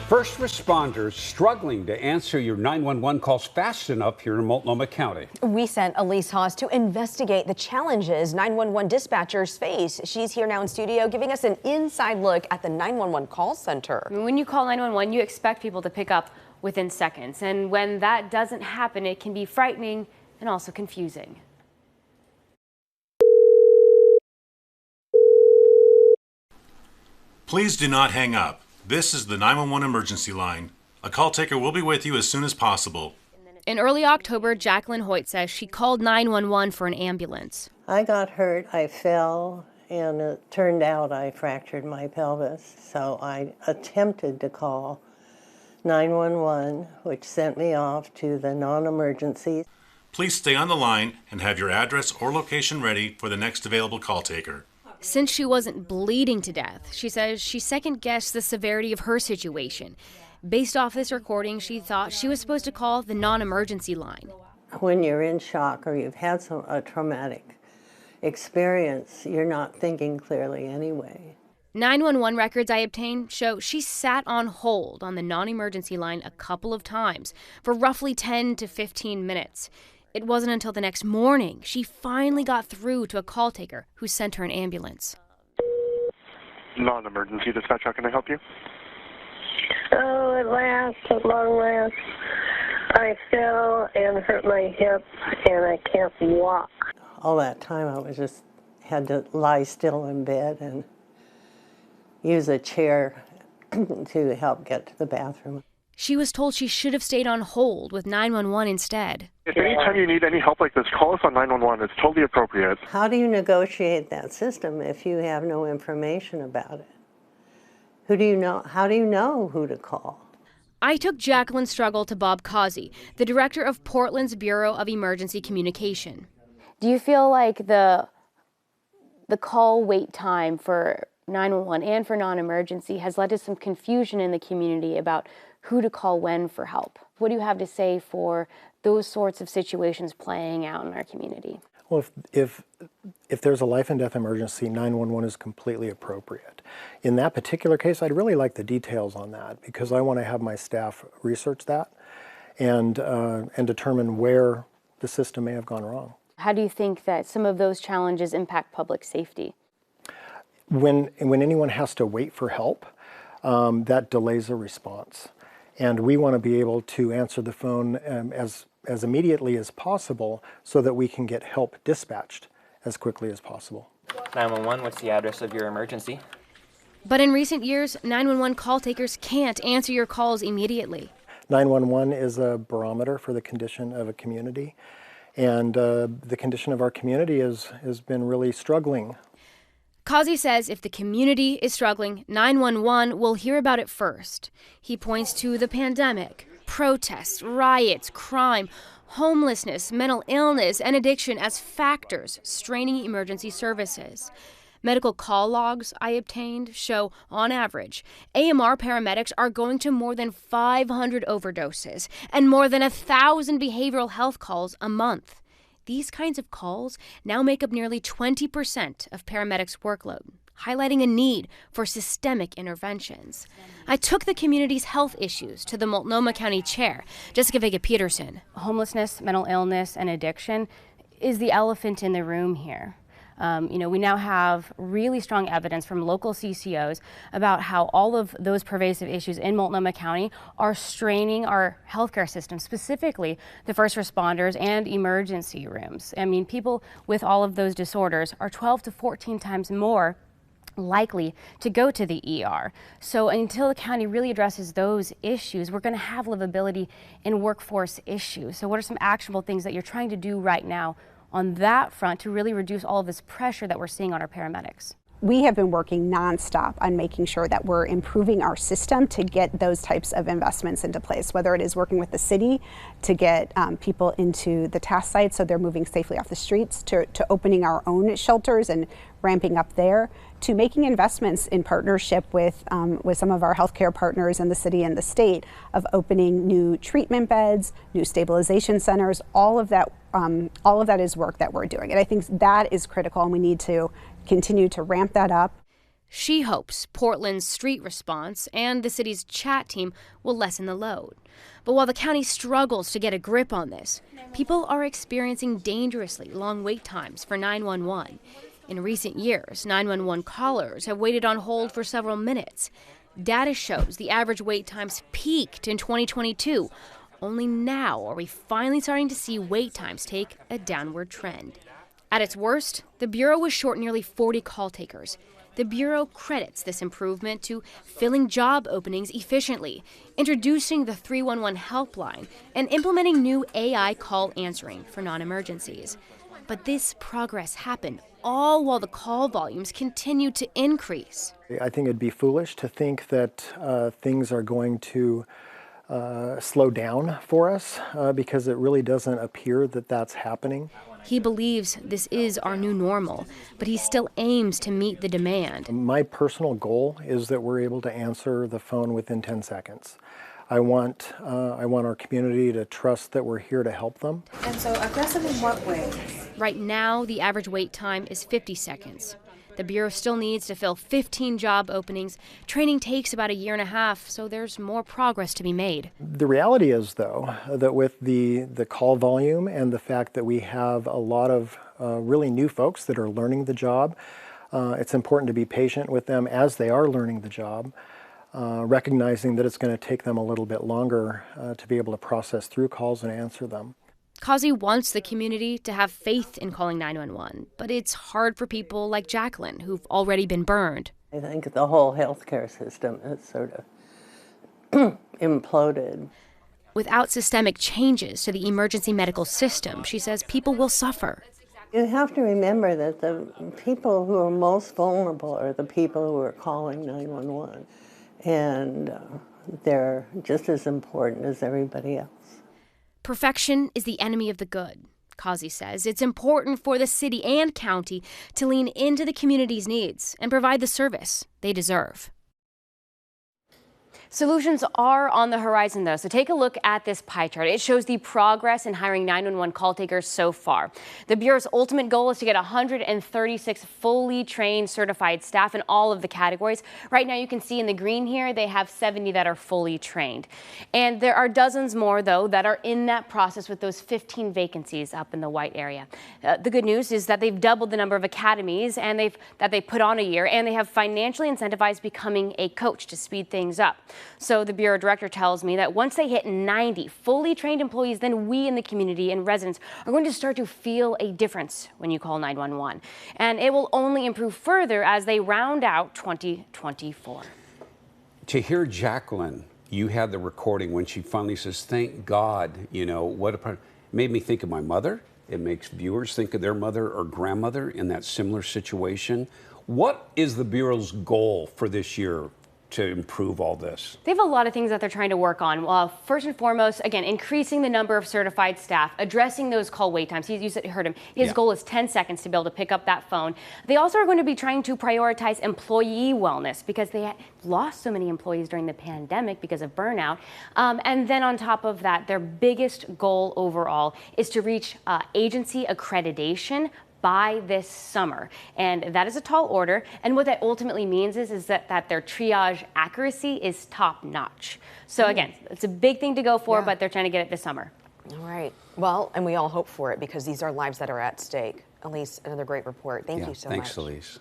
First responders struggling to answer your 911 calls fast enough here in Multnomah County. We sent Elise Haas to investigate the challenges 911 dispatchers face. She's here now in studio giving us an inside look at the 911 call center. When you call 911, you expect people to pick up within seconds. And when that doesn't happen, it can be frightening and also confusing. Please do not hang up. This is the 911 emergency line. A call taker will be with you as soon as possible. In early October, Jacqueline Hoyt says she called 911 for an ambulance. I got hurt, I fell, and it turned out I fractured my pelvis. So I attempted to call 911, which sent me off to the non-emergency. Please stay on the line and have your address or location ready for the next available call taker. Since she wasn't bleeding to death, she says she second-guessed the severity of her situation. Based off this recording, she thought she was supposed to call the non-emergency line. When you're in shock or you've had a traumatic experience, you're not thinking clearly anyway. 911 records I obtained show she sat on hold on the non-emergency line a couple of times for roughly 10 to 15 minutes. It wasn't until the next morning she finally got through to a call taker who sent her an ambulance. Non-emergency dispatch, how can I help you? Oh, at long last, I fell and hurt my hip and I can't walk. All that time I was just had to lie still in bed and use a chair to help get to the bathroom. She was told she should have stayed on hold with 911 instead. If anytime you need any help like this, call us on 911. It's totally appropriate. How do you negotiate that system if you have no information about it? Who do you know? How do you know who to call? I took Jacqueline's struggle to Bob Causey, the director of Portland's Bureau of Emergency Communication. Do you feel like the call wait time for 911 and for non-emergency has led to some confusion in the community about who to call when for help? What do you have to say for those sorts of situations playing out in our community? Well, if there's a life and death emergency, 911 is completely appropriate. In that particular case, I'd really like the details on that because I want to have my staff research that and determine where the system may have gone wrong. How do you think that some of those challenges impact public safety? When anyone has to wait for help, that delays a response. And we want to be able to answer the phone as immediately as possible so that we can get help dispatched as quickly as possible. 911, what's the address of your emergency? But in recent years, 911 call takers can't answer your calls immediately. 911 is a barometer for the condition of a community. And the condition of our community has been really struggling. Causey says if the community is struggling, 911 will hear about it first. He points to the pandemic, protests, riots, crime, homelessness, mental illness, and addiction as factors straining emergency services. Medical call logs I obtained show, on average, AMR paramedics are going to more than 500 overdoses and more than 1,000 behavioral health calls a month. These kinds of calls now make up nearly 20% of paramedics' workload, highlighting a need for systemic interventions. I took the community's health issues to the Multnomah County Chair, Jessica Vega-Peterson. Homelessness, mental illness, and addiction is the elephant in the room here. We now have really strong evidence from local CCOs about how all of those pervasive issues in Multnomah County are straining our healthcare system, specifically the first responders and emergency rooms. I mean, people with all of those disorders are 12 to 14 times more likely to go to the ER. So until the county really addresses those issues, we're going to have livability and workforce issues. So what are some actionable things that you're trying to do right now on that front to really reduce all of this pressure that we're seeing on our paramedics? We have been working nonstop on making sure that we're improving our system to get those types of investments into place, whether it is working with the city to get people into the task sites so they're moving safely off the streets, to opening our own shelters and ramping up there, to making investments in partnership with some of our healthcare partners in the city and the state of opening new treatment beds, new stabilization centers. All of that is work that we're doing, and I think that is critical, and we need to continue to ramp that up. She hopes Portland's street response and the city's chat team will lessen the load. But while the county struggles to get a grip on this, people are experiencing dangerously long wait times for 911. In recent years, 911 callers have waited on hold for several minutes. Data shows the average wait times peaked in 2022. Only now are we finally starting to see wait times take a downward trend. At its worst, the Bureau was short nearly 40 call takers. The Bureau credits this improvement to filling job openings efficiently, introducing the 311 helpline, and implementing new AI call answering for non-emergencies. But this progress happened all while the call volumes continue to increase. I think it'd be foolish to think that things are going to slow down for us because it really doesn't appear that that's happening. He believes this is our new normal, but he still aims to meet the demand. My personal goal is that we're able to answer the phone within 10 seconds. I want our community to trust that we're here to help them. And so aggressive in what way? Right now, the average wait time is 50 seconds. The Bureau still needs to fill 15 job openings. Training takes about a year and a half, so there's more progress to be made. The reality is, though, that with the call volume and the fact that we have a lot of really new folks that are learning the job, it's important to be patient with them as they are learning the job, recognizing that it's going to take them a little bit longer to be able to process through calls and answer them. Causey wants the community to have faith in calling 911, but it's hard for people like Jacqueline, who've already been burned. I think the whole healthcare system is sort of imploded. Without systemic changes to the emergency medical system, she says people will suffer. You have to remember that the people who are most vulnerable are the people who are calling 911, and they're just as important as everybody else. Perfection is the enemy of the good. Causey says it's important for the city and county to lean into the community's needs and provide the service they deserve. Solutions are on the horizon, though, so take a look at this pie chart. It shows the progress in hiring 911 call takers so far. The Bureau's ultimate goal is to get 136 fully trained certified staff in all of the categories. Right now, you can see in the green here, they have 70 that are fully trained. And there are dozens more, though, that are in that process with those 15 vacancies up in the white area. The good news is that they've doubled the number of academies and that they put on a year, and they have financially incentivized becoming a coach to speed things up. So the Bureau director tells me that once they hit 90 fully trained employees, then we in the community and residents are going to start to feel a difference when you call 911. And it will only improve further as they round out 2024. To hear Jacqueline, you had the recording when she finally says, thank God, you know, it made me think of my mother. It makes viewers think of their mother or grandmother in that similar situation. What is the Bureau's goal for this year to improve all this? They have a lot of things that they're trying to work on. First and foremost, again, increasing the number of certified staff, addressing those call wait times. You heard him. His goal is 10 seconds to be able to pick up that phone. They also are going to be trying to prioritize employee wellness because they lost so many employees during the pandemic because of burnout. And then on top of that, their biggest goal overall is to reach agency accreditation by this summer. And that is a tall order. And what that ultimately means is that their triage accuracy is top notch. So again, it's a big thing to go for, but they're trying to get it this summer. All right. Well, and we all hope for it because these are lives that are at stake. Elise, another great report. Thank you so much. Thanks, Elise.